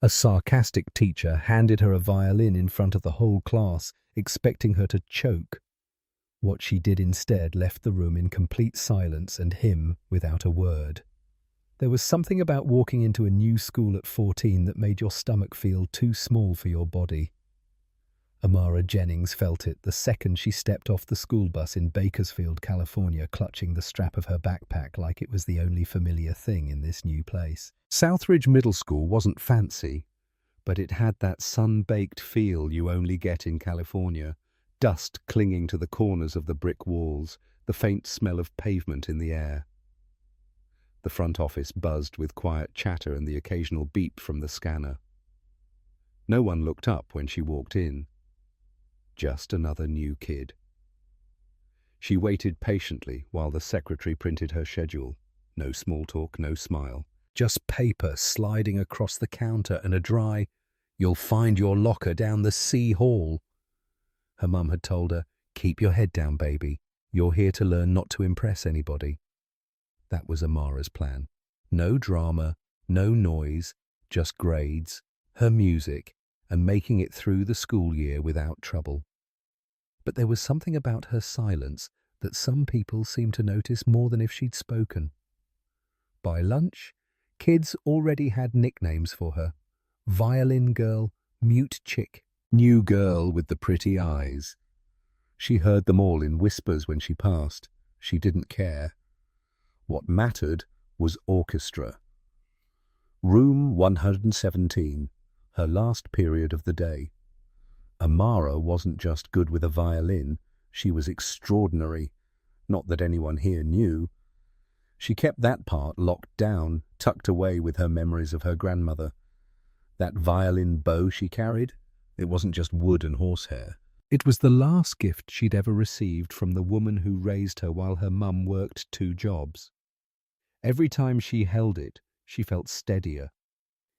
A sarcastic teacher handed her a violin in front of the whole class, expecting her to choke. What she did instead left the room in complete silence and him without a word. There was something about walking into a new school at 14 that made your stomach feel too small for your body. Amara Jennings felt it the second she stepped off the school bus in Bakersfield, California, clutching the strap of her backpack like it was the only familiar thing in this new place. Southridge Middle School wasn't fancy, but it had that sun-baked feel you only get in California, dust clinging to the corners of the brick walls, the faint smell of pavement in the air. The front office buzzed with quiet chatter and the occasional beep from the scanner. No one looked up when she walked in. Just another new kid. She waited patiently while the secretary printed her schedule. No small talk, no smile. Just paper sliding across the counter and a dry, "You'll find your locker down the C hall." Her mum had told her, "Keep your head down, baby. You're here to learn not to impress anybody." That was Amara's plan. No drama, no noise, just grades, her music, and making it through the school year without trouble. But there was something about her silence that some people seemed to notice more than if she'd spoken. By lunch, kids already had nicknames for her. Violin girl, mute chick, new girl with the pretty eyes. She heard them all in whispers when she passed. She didn't care. What mattered was orchestra. Room 117, her last period of the day. Amara wasn't just good with a violin, she was extraordinary. Not that anyone here knew. She kept that part locked down, tucked away with her memories of her grandmother. That violin bow she carried, it wasn't just wood and horsehair. It was the last gift she'd ever received from the woman who raised her while her mum worked 2 jobs. Every time she held it, she felt steadier.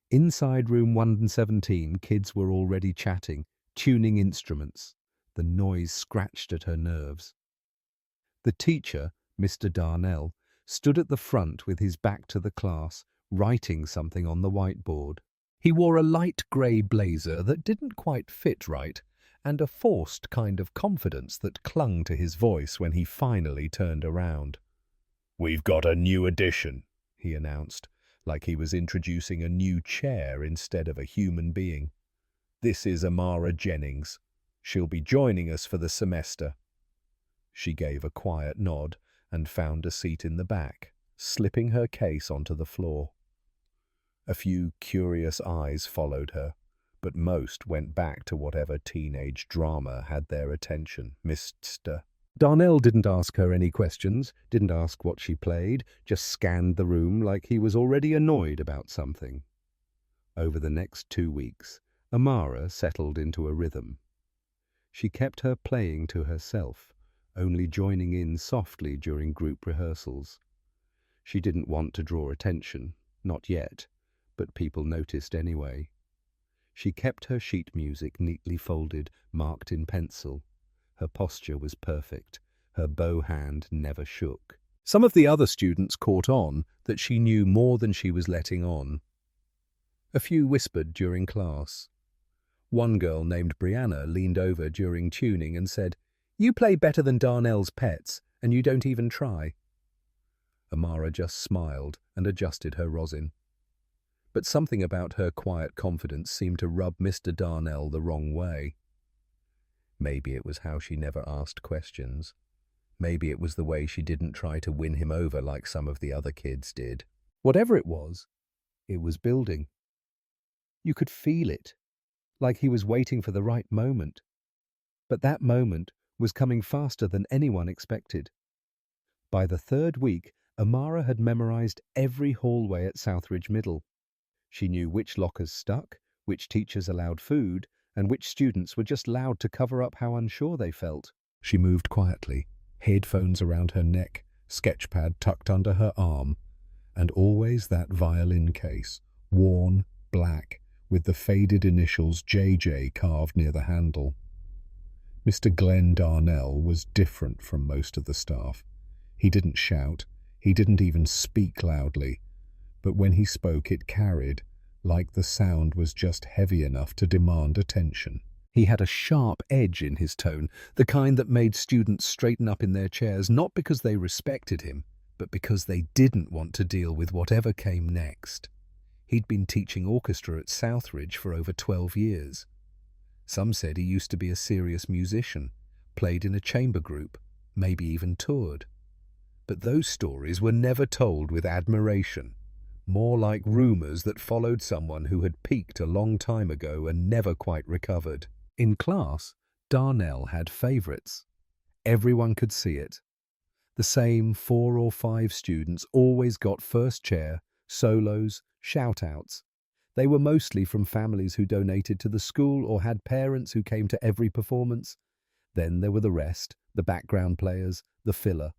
Inside room 117, kids were already chatting, tuning instruments. The noise scratched at her nerves. The teacher, Mr. Darnell, stood at the front with his back to the class, writing something on the whiteboard. He wore a light grey blazer that didn't quite fit right, and a forced kind of confidence that clung to his voice when he finally turned around. "We've got a new addition," he announced, like he was introducing a new chair instead of a human being. "This is Amara Jennings. She'll be joining us for the semester." She gave a quiet nod and found a seat in the back, slipping her case onto the floor. A few curious eyes followed her, but most went back to whatever teenage drama had their attention. Mr. Darnell didn't ask her any questions, didn't ask what she played, just scanned the room like he was already annoyed about something. Over the next 2 weeks, Amara settled into a rhythm. She kept her playing to herself, only joining in softly during group rehearsals. She didn't want to draw attention, not yet, but people noticed anyway. She kept her sheet music neatly folded, marked in pencil. Her posture was perfect. Her bow hand never shook. Some of the other students caught on that she knew more than she was letting on. A few whispered during class. One girl named Brianna leaned over during tuning and said, "You play better than Darnell's pets, and you don't even try." Amara just smiled and adjusted her rosin. But something about her quiet confidence seemed to rub Mr. Darnell the wrong way. Maybe it was how she never asked questions. Maybe it was the way she didn't try to win him over like some of the other kids did. Whatever it was building. You could feel it, like he was waiting for the right moment. But that moment was coming faster than anyone expected. By the 3rd week, Amara had memorized every hallway at Southridge Middle. She knew which lockers stuck, which teachers allowed food, and which students were just loud to cover up how unsure they felt. She moved quietly, headphones around her neck, sketchpad tucked under her arm, and always that violin case, worn, black, with the faded initials JJ carved near the handle. Mr. Glenn Darnell was different from most of the staff. He didn't shout, he didn't even speak loudly, but when he spoke it carried, like the sound was just heavy enough to demand attention. He had a sharp edge in his tone, the kind that made students straighten up in their chairs, not because they respected him, but because they didn't want to deal with whatever came next. He'd been teaching orchestra at Southridge for over 12 years. Some said he used to be a serious musician, played in a chamber group, maybe even toured. But those stories were never told with admiration, more like rumours that followed someone who had peaked a long time ago and never quite recovered. In class, Darnell had favourites. Everyone could see it. The same 4 or 5 students always got first chair, solos, shout-outs. They were mostly from families who donated to the school or had parents who came to every performance. Then there were the rest, the background players, the filler.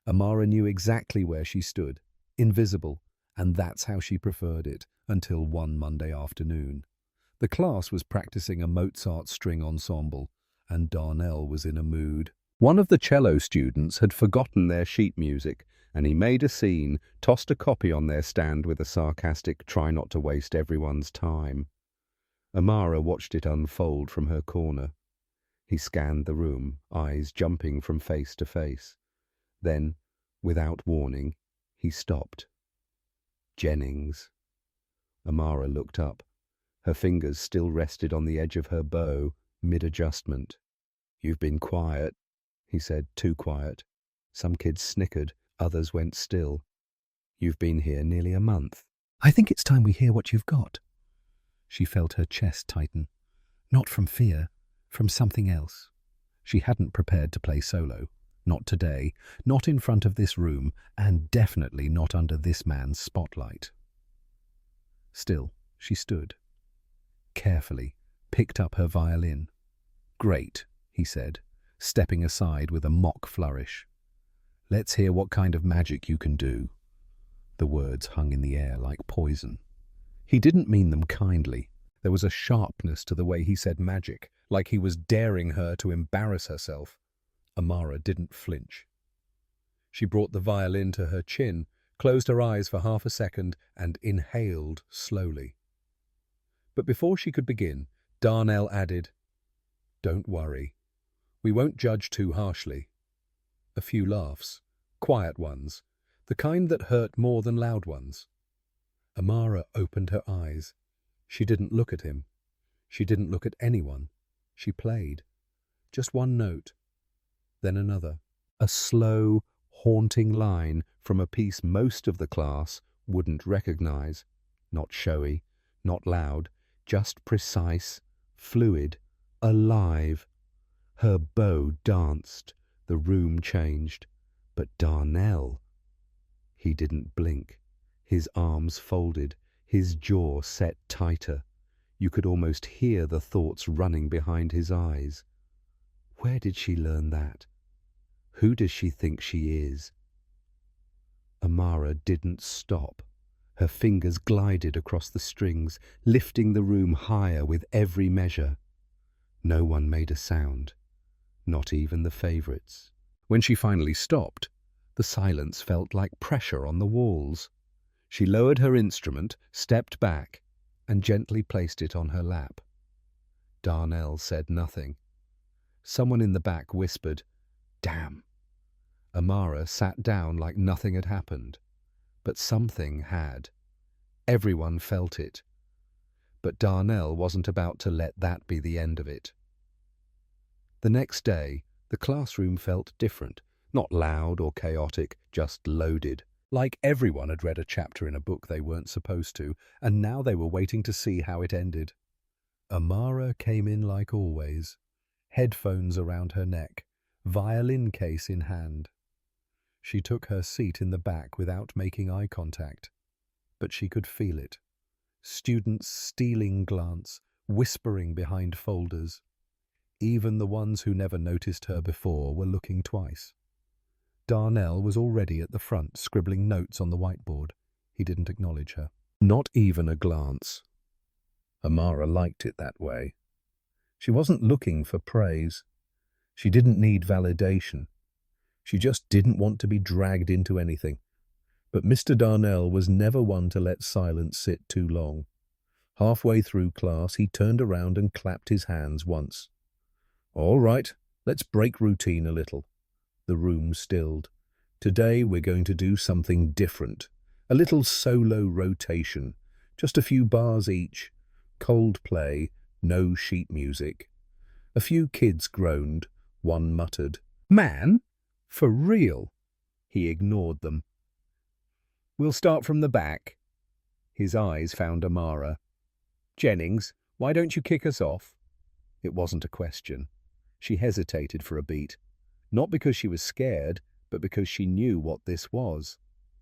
Amara knew exactly where she stood, invisible, and that's how she preferred it, until one Monday afternoon. The class was practicing a Mozart string ensemble, and Darnell was in a mood. One of the cello students had forgotten their sheet music, and he made a scene, tossed a copy on their stand with a sarcastic "try not to waste everyone's time." Amara watched it unfold from her corner. He scanned the room, eyes jumping from face to face. Then, without warning, he stopped. Jennings. Amara looked up. Her fingers still rested on the edge of her bow, mid-adjustment. "You've been quiet," he said, too quiet. Some kids snickered, others went still. "You've been here nearly a month." "I think it's time we hear what you've got." She felt her chest tighten. Not from fear, from something else. She hadn't prepared to play solo. Not today, not in front of this room, and definitely not under this man's spotlight. Still, she stood. Carefully, picked up her violin. "Great," he said, stepping aside with a mock flourish. "Let's hear what kind of magic you can do." The words hung in the air like poison. He didn't mean them kindly. There was a sharpness to the way he said magic, like he was daring her to embarrass herself. Amara didn't flinch. She brought the violin to her chin, closed her eyes for half a second, and inhaled slowly. But before she could begin, Darnell added, "Don't worry. We won't judge too harshly." A few laughs, quiet ones, the kind that hurt more than loud ones. Amara opened her eyes. She didn't look at him. She didn't look at anyone. She played. Just one note. Then another. A slow, haunting line from a piece most of the class wouldn't recognize. Not showy, not loud, just precise, fluid, alive. Her bow danced. The room changed. But Darnell... He didn't blink. His arms folded, his jaw set tighter. You could almost hear the thoughts running behind his eyes. Where did she learn that? Who does she think she is? Amara didn't stop. Her fingers glided across the strings, lifting the room higher with every measure. No one made a sound, not even the favourites. When she finally stopped, the silence felt like pressure on the walls. She lowered her instrument, stepped back, and gently placed it on her lap. Darnell said nothing. Someone in the back whispered, "Damn." Amara sat down like nothing had happened. But something had. Everyone felt it. But Darnell wasn't about to let that be the end of it. The next day, the classroom felt different. Not loud or chaotic, just loaded. Like everyone had read a chapter in a book they weren't supposed to, and now they were waiting to see how it ended. Amara came in like always, headphones around her neck, violin case in hand. She took her seat in the back without making eye contact, but she could feel it. Students stealing glance, whispering behind folders. Even the ones who never noticed her before were looking twice. Darnell was already at the front, scribbling notes on the whiteboard. He didn't acknowledge her. Not even a glance. Amara liked it that way. She wasn't looking for praise. She didn't need validation. She just didn't want to be dragged into anything. But Mr. Darnell was never one to let silence sit too long. Halfway through class, he turned around and clapped his hands once. "All right, let's break routine a little." The room stilled. "Today we're going to do something different. A little solo rotation. Just a few bars each. Cold play, no sheet music." A few kids groaned. One muttered, "Man? For real?" He ignored them. "We'll start from the back." His eyes found Amara. "Jennings, why don't you kick us off?" It wasn't a question. She hesitated for a beat, not because she was scared, but because she knew what this was.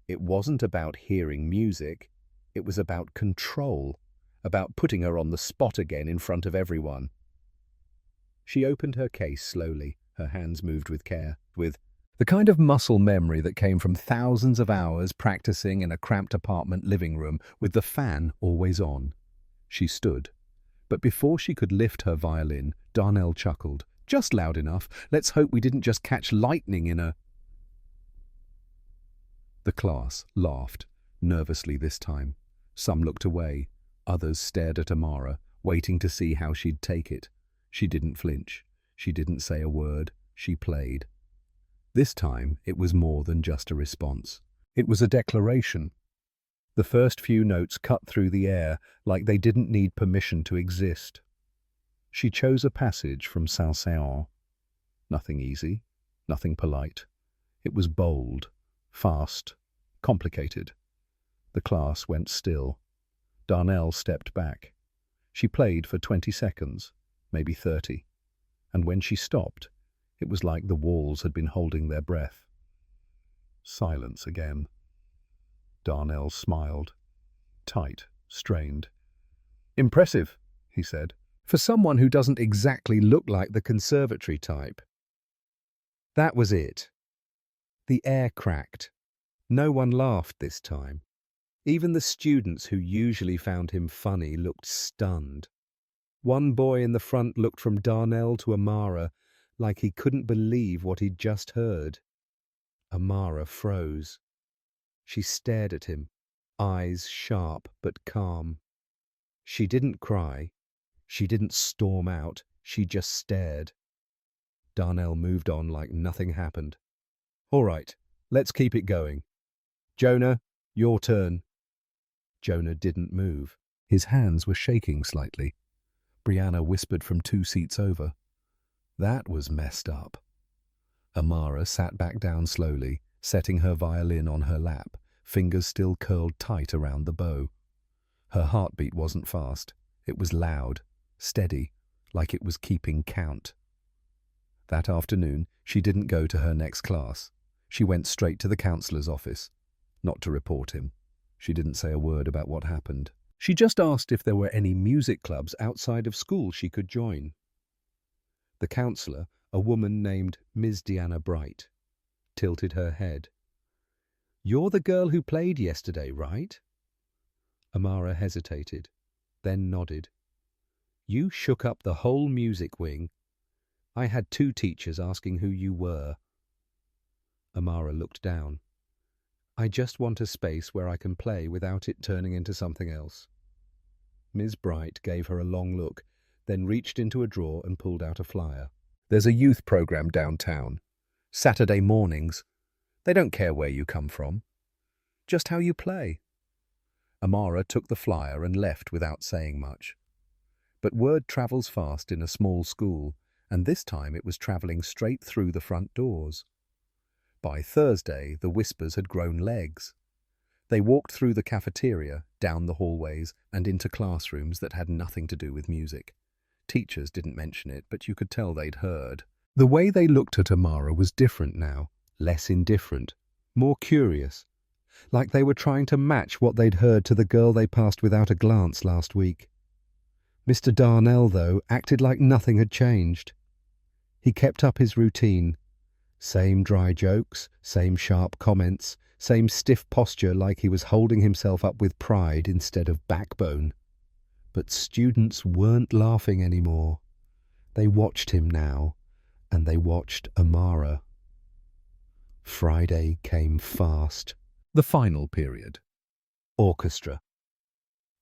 It wasn't about hearing music. It was about control, about putting her on the spot again in front of everyone. She opened her case slowly, her hands moved with care, with the kind of muscle memory that came from thousands of hours practicing in a cramped apartment living room with the fan always on. She stood. But before she could lift her violin, Darnell chuckled. "Just loud enough. Let's hope we didn't just catch lightning in a—" The class laughed, nervously this time. Some looked away. Others stared at Amara, waiting to see how she'd take it. She didn't flinch. She didn't say a word. She played. This time, it was more than just a response. It was a declaration. The first few notes cut through the air like they didn't need permission to exist. She chose a passage from Saint-Saëns. Nothing easy, nothing polite. It was bold, fast, complicated. The class went still. Darnell stepped back. She played for 20 seconds, maybe 30. And when she stopped, it was like the walls had been holding their breath. Silence again. Darnell smiled. Tight, strained. "Impressive," he said, "for someone who doesn't exactly look like the conservatory type." That was it. The air cracked. No one laughed this time. Even the students who usually found him funny looked stunned. One boy in the front looked from Darnell to Amara like he couldn't believe what he'd just heard. Amara froze. She stared at him, eyes sharp but calm. She didn't cry. She didn't storm out. She just stared. Darnell moved on like nothing happened. "All right, let's keep it going. Jonah, your turn." Jonah didn't move. His hands were shaking slightly. Brianna whispered from 2 seats over, "That was messed up." Amara sat back down slowly, setting her violin on her lap, fingers still curled tight around the bow. Her heartbeat wasn't fast. It was loud, steady, like it was keeping count. That afternoon, she didn't go to her next class. She went straight to the counselor's office. Not to report him. She didn't say a word about what happened. She just asked if there were any music clubs outside of school she could join. The counselor, a woman named Ms. Deanna Bright, tilted her head. "You're the girl who played yesterday, right?" Amara hesitated, then nodded. "You shook up the whole music wing. I had 2 teachers asking who you were." Amara looked down. "I just want a space where I can play without it turning into something else." Ms. Bright gave her a long look, then reached into a drawer and pulled out a flyer. "There's a youth program downtown. Saturday mornings. They don't care where you come from. Just how you play." Amara took the flyer and left without saying much. But word travels fast in a small school, and this time it was traveling straight through the front doors. By Thursday, the whispers had grown legs. They walked through the cafeteria, down the hallways, and into classrooms that had nothing to do with music. Teachers didn't mention it, but you could tell they'd heard. The way they looked at Amara was different now, less indifferent, more curious, like they were trying to match what they'd heard to the girl they passed without a glance last week. Mr. Darnell, though, acted like nothing had changed. He kept up his routine. Same dry jokes, same sharp comments, same stiff posture like he was holding himself up with pride instead of backbone. But students weren't laughing anymore. They watched him now, and they watched Amara. Friday came fast. The final period. Orchestra.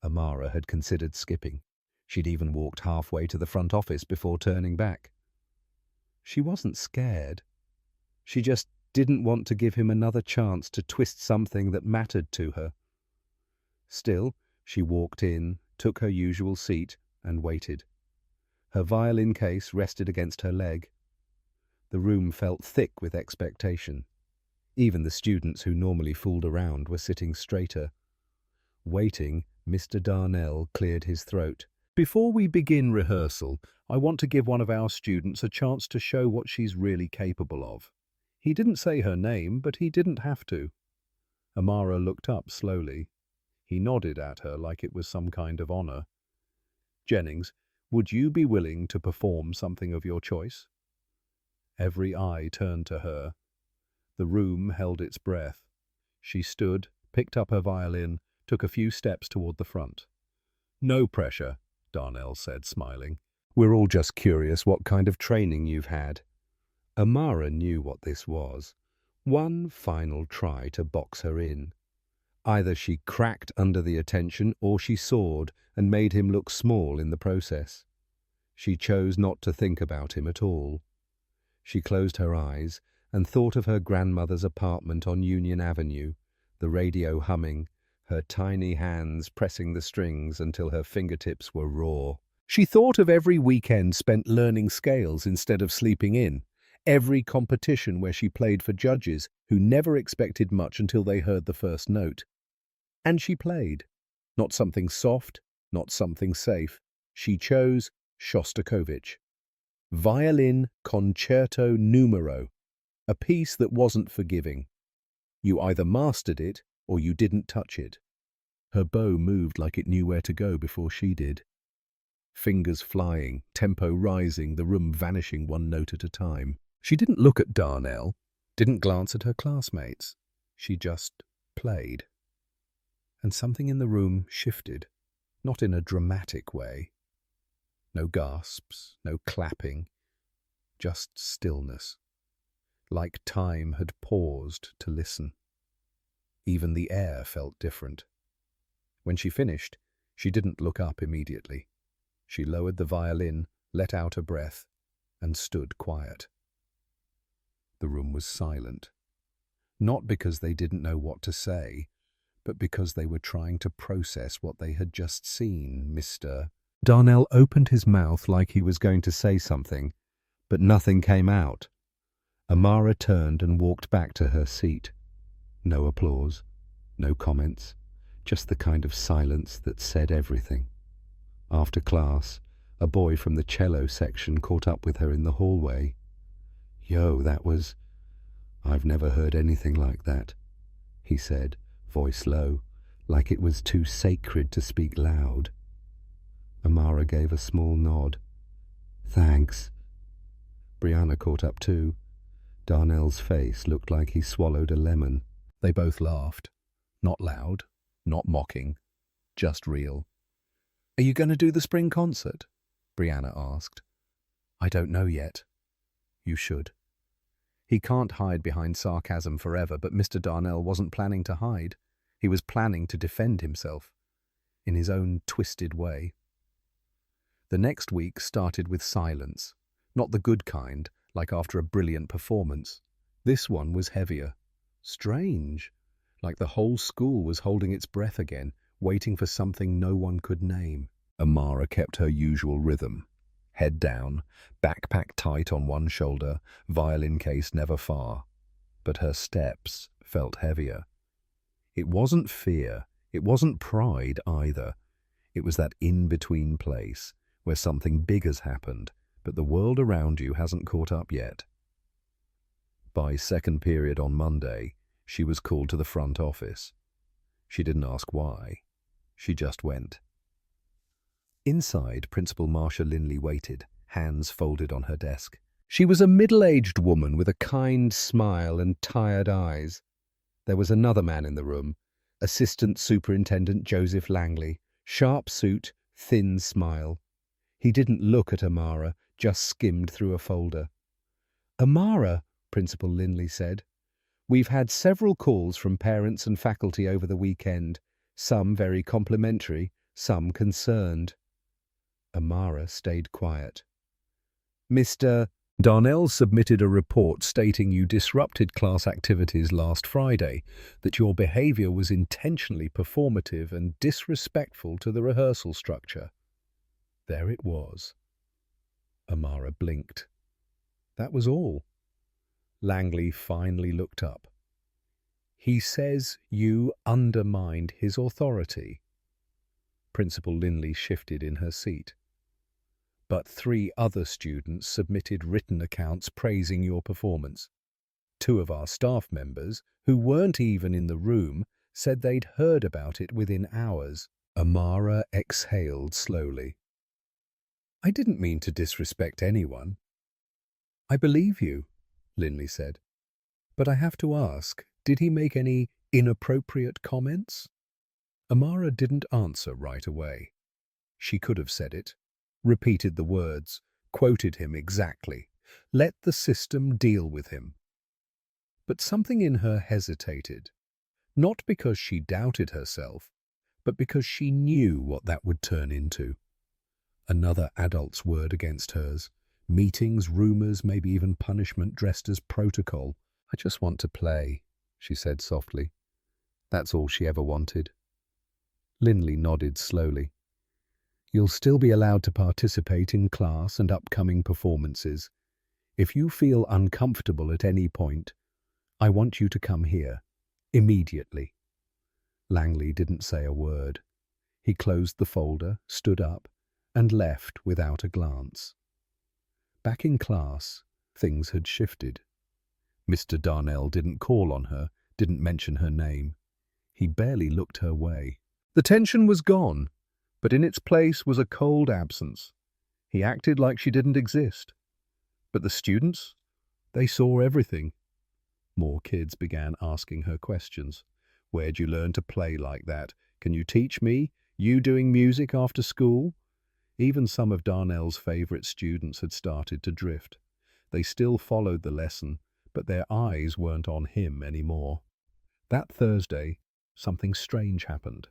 Amara had considered skipping. She'd even walked halfway to the front office before turning back. She wasn't scared. She just didn't want to give him another chance to twist something that mattered to her. Still, she walked in, took her usual seat, and waited. Her violin case rested against her leg. The room felt thick with expectation. Even the students who normally fooled around were sitting straighter. Waiting, Mr. Darnell cleared his throat. "Before we begin rehearsal, I want to give one of our students a chance to show what she's really capable of." He didn't say her name, but he didn't have to. Amara looked up slowly. He nodded at her like it was some kind of honor. "Jennings, would you be willing to perform something of your choice?" Every eye turned to her. The room held its breath. She stood, picked up her violin, took a few steps toward the front. "No pressure," Darnell said, smiling. "We're all just curious what kind of training you've had." Amara knew what this was. One final try to box her in. Either she cracked under the attention or she soared and made him look small in the process. She chose not to think about him at all. She closed her eyes and thought of her grandmother's apartment on Union Avenue, the radio humming, her tiny hands pressing the strings until her fingertips were raw. She thought of every weekend spent learning scales instead of sleeping in, every competition where she played for judges who never expected much until they heard the first note. And she played. Not something soft, not something safe. She chose Shostakovich. Violin Concerto Numero, a piece that wasn't forgiving. You either mastered it or you didn't touch it. Her bow moved like it knew where to go before she did. Fingers flying, tempo rising, the room vanishing one note at a time. She didn't look at Darnell, didn't glance at her classmates. She just played. And something in the room shifted, not in a dramatic way. No gasps, no clapping, just stillness. Like time had paused to listen. Even the air felt different. When she finished, she didn't look up immediately. She lowered the violin, let out a breath, and stood quiet. The room was silent. Not because they didn't know what to say, but because they were trying to process what they had just seen. Mr. Darnell opened his mouth like he was going to say something, but nothing came out. Amara turned and walked back to her seat. No applause, no comments, just the kind of silence that said everything. After class, a boy from the cello section caught up with her in the hallway. "Yo, that was... I've never heard anything like that," he said, voice low, like it was too sacred to speak loud. Amara gave a small nod. "Thanks." Brianna caught up too. Darnell's face looked like he swallowed a lemon. They both laughed. Not loud, not mocking, just real. "Are you going to do the spring concert?" Brianna asked. "I don't know yet." "You should." He can't hide behind sarcasm forever, but Mr. Darnell wasn't planning to hide. He was planning to defend himself, in his own twisted way. The next week started with silence. Not the good kind, like after a brilliant performance. This one was heavier. Strange. Like the whole school was holding its breath again, waiting for something no one could name. Amara kept her usual rhythm. Head down, backpack tight on one shoulder, violin case never far. But her steps felt heavier. It wasn't fear, it wasn't pride either. It was that in-between place, where something big has happened, but the world around you hasn't caught up yet. By second period on Monday, she was called to the front office. She didn't ask why. She just went. Inside, Principal Marcia Linley waited, hands folded on her desk. She was a middle-aged woman with a kind smile and tired eyes. There was another man in the room, Assistant Superintendent Joseph Langley, sharp suit, thin smile. He didn't look at Amara, just skimmed through a folder. "Amara," Principal Linley said, "we've had several calls from parents and faculty over the weekend, some very complimentary, some concerned. Amara stayed quiet. Mr. Darnell submitted a report stating you disrupted class activities last Friday, that your behavior was intentionally performative and disrespectful to the rehearsal structure. There it was. Amara blinked. That was all. Langley finally looked up. He says you undermined his authority. Principal Linley shifted in her seat. But 3 other students submitted written accounts praising your performance. 2 of our staff members, who weren't even in the room, said they'd heard about it within hours. Amara exhaled slowly. I didn't mean to disrespect anyone. I believe you, Linley said. But I have to ask, did he make any inappropriate comments? Amara didn't answer right away. She could have said it, repeated the words, quoted him exactly. Let the system deal with him. But something in her hesitated, not because she doubted herself, but because she knew what that would turn into. Another adult's word against hers. Meetings, rumors, maybe even punishment dressed as protocol. I just want to play, she said softly. That's all she ever wanted. Linley nodded slowly. You'll still be allowed to participate in class and upcoming performances. If you feel uncomfortable at any point, I want you to come here, immediately. Langley didn't say a word. He closed the folder, stood up, and left without a glance. Back in class, things had shifted. Mr. Darnell didn't call on her, didn't mention her name. He barely looked her way. The tension was gone, but in its place was a cold absence. He acted like she didn't exist. But the students, they saw everything. More kids began asking her questions. Where'd you learn to play like that? Can you teach me? You doing music after school? Even some of Darnell's favorite students had started to drift. They still followed the lesson, but their eyes weren't on him anymore. That Thursday, something strange happened.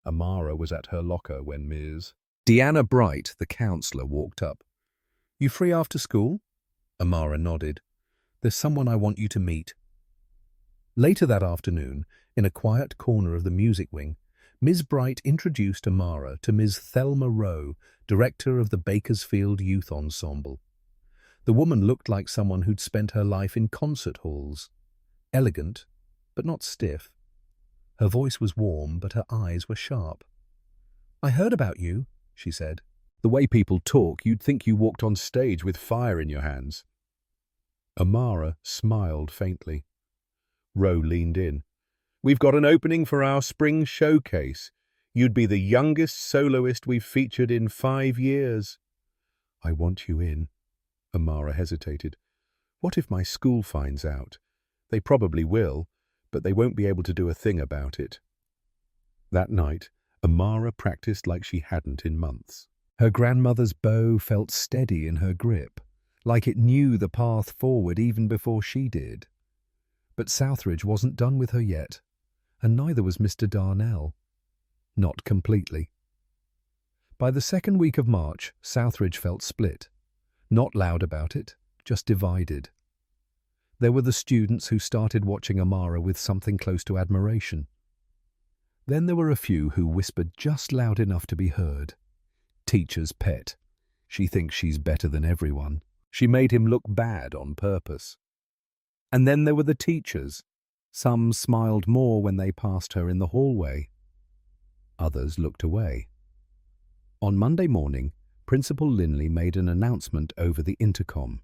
Amara was at her locker when Ms. Deanna Bright, the counselor, walked up. You free after school? Amara nodded. There's someone I want you to meet. Later that afternoon, in a quiet corner of the music wing, Ms. Bright introduced Amara to Ms. Thelma Rowe, director of the Bakersfield Youth Ensemble. The woman looked like someone who'd spent her life in concert halls. Elegant, but not stiff. Her voice was warm, but her eyes were sharp. I heard about you, she said. The way people talk, you'd think you walked on stage with fire in your hands. Amara smiled faintly. Rowe leaned in. We've got an opening for our spring showcase. You'd be the youngest soloist we've featured in 5 years. I want you in. Amara hesitated. What if my school finds out? They probably will, but they won't be able to do a thing about it. That night, Amara practiced like she hadn't in months. Her grandmother's bow felt steady in her grip, like it knew the path forward even before she did. But Southridge wasn't done with her yet, and neither was Mr. Darnell. Not completely. By the second week of March, Southridge felt split. Not loud about it, just divided. There were the students who started watching Amara with something close to admiration. Then there were a few who whispered just loud enough to be heard. Teacher's pet. She thinks she's better than everyone. She made him look bad on purpose. And then there were the teachers. Some smiled more when they passed her in the hallway. Others looked away. On Monday morning, Principal Linley made an announcement over the intercom.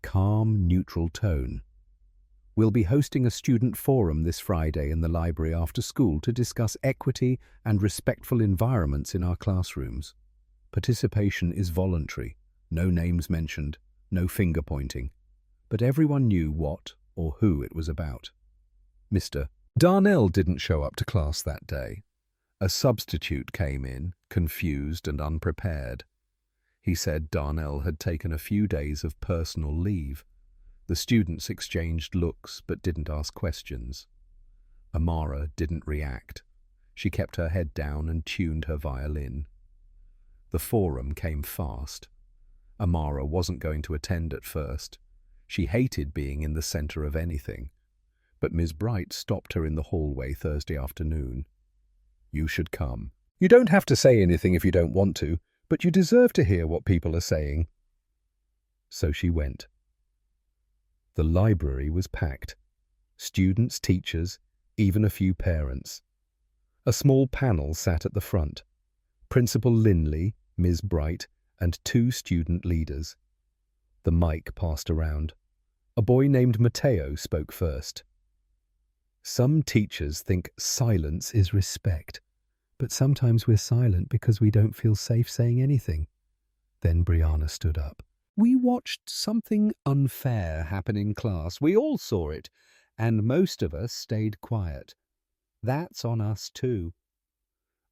Calm, neutral tone. We'll be hosting a student forum this Friday in the library after school to discuss equity and respectful environments in our classrooms. Participation is voluntary. No names mentioned, no finger pointing. But everyone knew what or who it was about. Mr. Darnell didn't show up to class that day. A substitute came in, confused and unprepared. He said Darnell had taken a few days of personal leave. The students exchanged looks but didn't ask questions. Amara didn't react. She kept her head down and tuned her violin. The forum came fast. Amara wasn't going to attend at first. She hated being in the center of anything. But Ms. Bright stopped her in the hallway Thursday afternoon. "You should come. You don't have to say anything if you don't want to, but you deserve to hear what people are saying." So she went. The library was packed. Students, teachers, even a few parents. A small panel sat at the front. Principal Linley, Ms. Bright, and 2 student leaders. The mic passed around. A boy named Matteo spoke first. "Some teachers think silence is respect, but sometimes we're silent because we don't feel safe saying anything." Then Brianna stood up. "We watched something unfair happen in class. We all saw it, and most of us stayed quiet. That's on us too."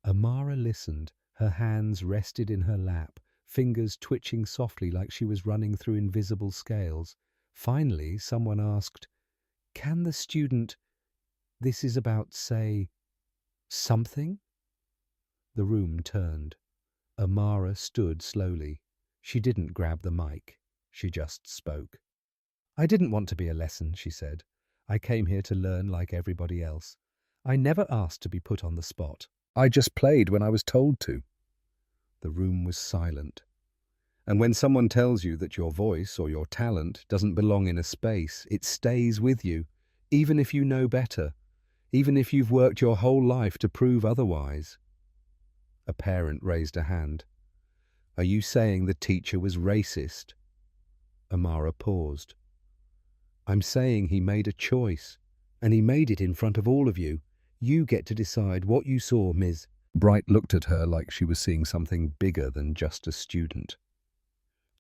Amara listened. Her hands rested in her lap, fingers twitching softly like she was running through invisible scales. Finally, someone asked, "Can the student this is about say something?" The room turned. Amara stood slowly. She didn't grab the mic. She just spoke. "I didn't want to be a lesson," she said. "I came here to learn like everybody else. I never asked to be put on the spot. I just played when I was told to." The room was silent. And when someone tells you that your voice or your talent doesn't belong in a space, it stays with you, even if you know better, even if you've worked your whole life to prove otherwise. A parent raised a hand. "Are you saying the teacher was racist?" Amara paused. "I'm saying he made a choice, and he made it in front of all of you. You get to decide what you saw, Ms." Bright looked at her like she was seeing something bigger than just a student.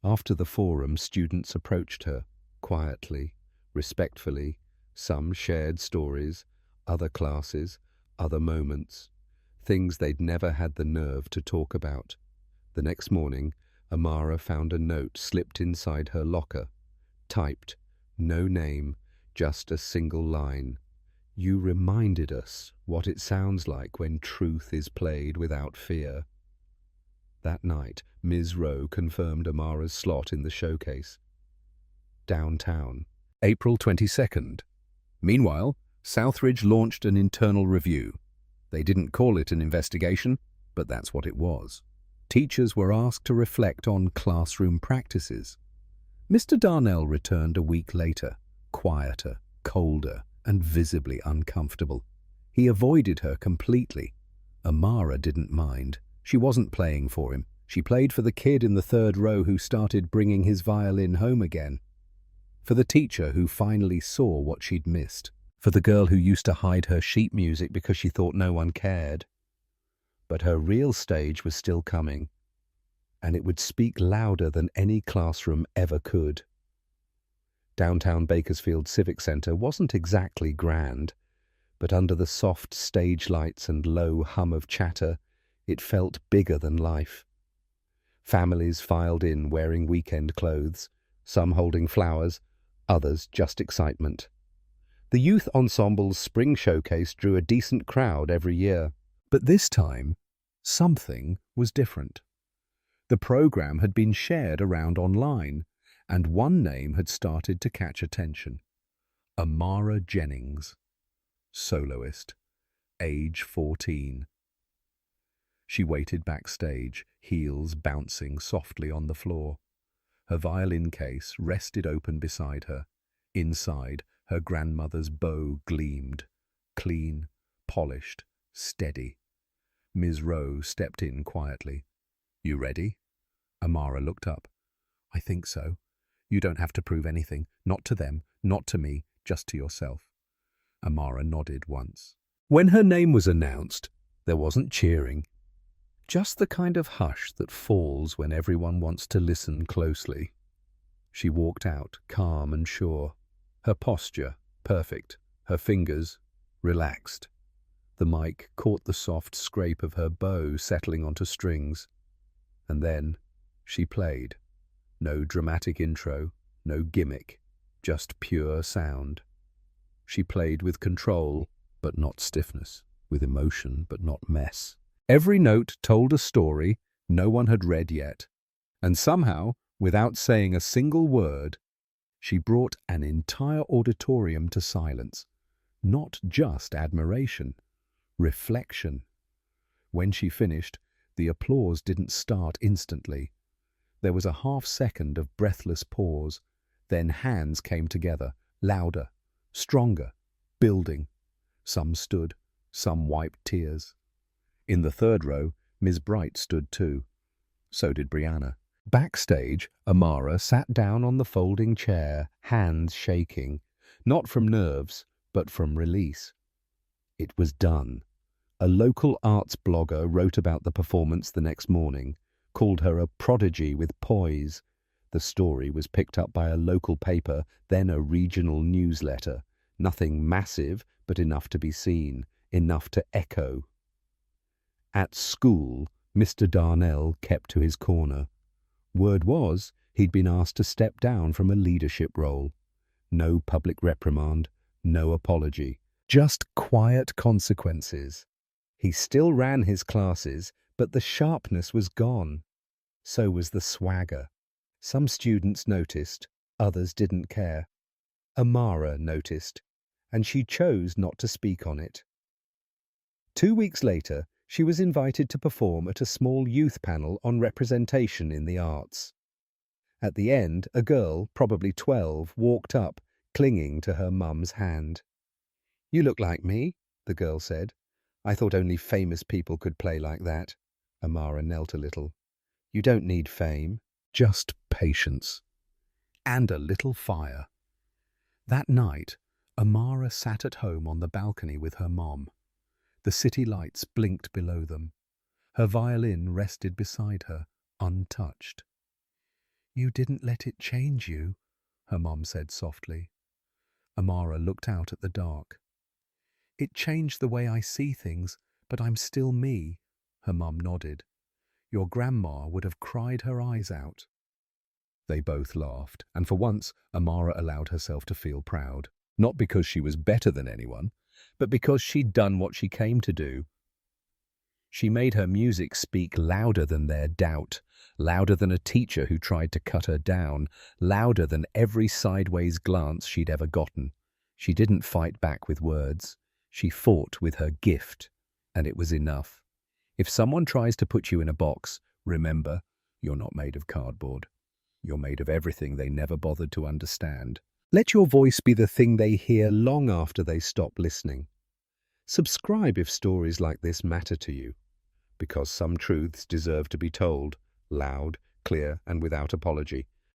After the forum, students approached her, quietly, respectfully. Some shared stories, other classes, other moments, things they'd never had the nerve to talk about. The next morning, Amara found a note slipped inside her locker, typed, no name, just a single line. "You reminded us what it sounds like when truth is played without fear." That night, Ms. Rowe confirmed Amara's slot in the showcase. Downtown, April 22nd. Meanwhile, Southridge launched an internal review. They didn't call it an investigation, but that's what it was. Teachers were asked to reflect on classroom practices. Mr. Darnell returned a week later, quieter, colder, and visibly uncomfortable. He avoided her completely. Amara didn't mind. She wasn't playing for him. She played for the kid in the 3rd row who started bringing his violin home again. For the teacher who finally saw what she'd missed. For the girl who used to hide her sheet music because she thought no one cared. But her real stage was still coming, and it would speak louder than any classroom ever could. Downtown Bakersfield Civic Center wasn't exactly grand, but under the soft stage lights and low hum of chatter, it felt bigger than life. Families filed in wearing weekend clothes, some holding flowers, others just excitement. The youth ensemble's spring showcase drew a decent crowd every year. But this time, something was different. The program had been shared around online, and one name had started to catch attention. Amara Jennings, soloist, age 14. She waited backstage, heels bouncing softly on the floor. Her violin case rested open beside her. Inside, her grandmother's bow gleamed, clean, polished, steady. Ms. Rowe stepped in quietly. "You ready?" Amara looked up. "I think so. You don't have to prove anything, not to them, not to me, just to yourself." Amara nodded once. When her name was announced, there wasn't cheering. Just the kind of hush that falls when everyone wants to listen closely. She walked out, calm and sure. Her posture, perfect. Her fingers, relaxed. The mic caught the soft scrape of her bow settling onto strings. And then she played. No dramatic intro, no gimmick, just pure sound. She played with control, but not stiffness. with emotion but not mess. Every note told a story no one had read yet, and somehow, without saying a single word, she brought an entire auditorium to silence. Not just admiration, reflection. When she finished, the applause didn't start instantly. There was a half-second of breathless pause, then hands came together, louder, stronger, building. Some stood, some wiped tears. In the third row, Ms. Bright stood too. So did Brianna. Backstage, Amara sat down on the folding chair, hands shaking, not from nerves, but from release. It was done. A local arts blogger wrote about the performance the next morning, called her a prodigy with poise. The story was picked up by a local paper, then a regional newsletter. Nothing massive, but enough to be seen, enough to echo. At school, Mr. Darnell kept to his corner. Word was he'd been asked to step down from a leadership role. No public reprimand, no apology, just quiet consequences. He still ran his classes, but the sharpness was gone. So was the swagger. Some students noticed, others didn't care. Amara noticed, and she chose not to speak on it. 2 weeks later, she was invited to perform at a small youth panel on representation in the arts. At the end, a girl, probably 12, walked up, clinging to her mum's hand. "You look like me," the girl said. "I thought only famous people could play like that." Amara knelt a little. "You don't need fame, just patience. And a little fire." That night, Amara sat at home on the balcony with her mom. The city lights blinked below them. Her violin rested beside her, untouched. "You didn't let it change you," her mom said softly. Amara looked out at the dark. "It changed the way I see things, but I'm still me," her mum nodded. "Your grandma would have cried her eyes out." They both laughed, and for once Amara allowed herself to feel proud, not because she was better than anyone, but because she'd done what she came to do. She made her music speak louder than their doubt, louder than a teacher who tried to cut her down, louder than every sideways glance she'd ever gotten. She didn't fight back with words. She fought with her gift, and it was enough. If someone tries to put you in a box, remember, you're not made of cardboard. You're made of everything they never bothered to understand. Let your voice be the thing they hear long after they stop listening. Subscribe if stories like this matter to you, because some truths deserve to be told, loud, clear, and without apology.